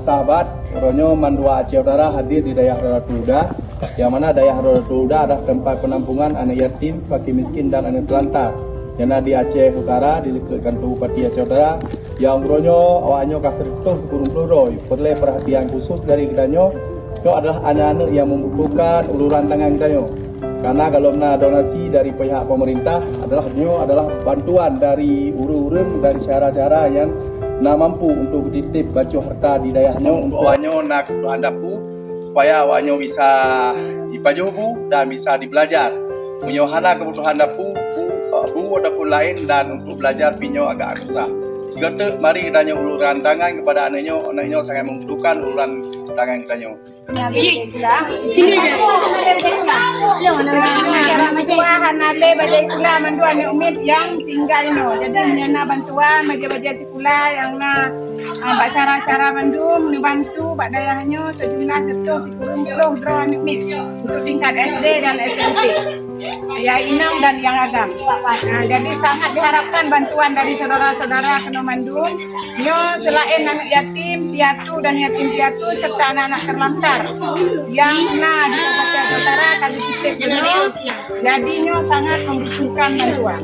sahabat, Ronyo Mandua Aceh Utara hadir di Dayak Rorotuda, yang mana Dayak Rorotuda adalah tempat penampungan anak yatim, fakir miskin dan anak terlantar. Yang di Aceh Utara, di Kantor Bupati Aceh Utara, yang Ronyo awaknya katertuh kurung peluroi, perlu perhatian khusus dari kitanyo, itu adalah anak-anak yang membutuhkan uluran tangan kitanyo. Karena kalau donasi dari pihak pemerintah adalah bantuan dari urun-urun dari cara-cara yang mampu untuk titip bacu harta di dayahnya untuk awaknya nak kebutuhan dapur supaya awaknya bisa dipajubu dan bisa dibelajar. Menyohana kebutuhan dapur bu ataupun lain dan untuk belajar pinyo agak susah. Jika tu mari kita uluran tangan kepada anaknya sangat membutuhkan uluran tangan kita. Sini je. Cara bantuan hanale bajai kula bantuan umit yang tinggal no. Jadi nyana bantuan bajai sekolah yang na cara bandung membantu bak dayahnya sejumlah 190 dron umit untuk tingkat SD dan SMP. Ya inam dan yang agam. Nah, jadi sangat diharapkan bantuan dari saudara-saudara kena mandung. Nyo selain anak yatim piatu dan yatim piatu serta anak-anak terlantar yang kena di Kabupaten Utara kami titip nyo. Jadi nyo sangat membutuhkan bantuan.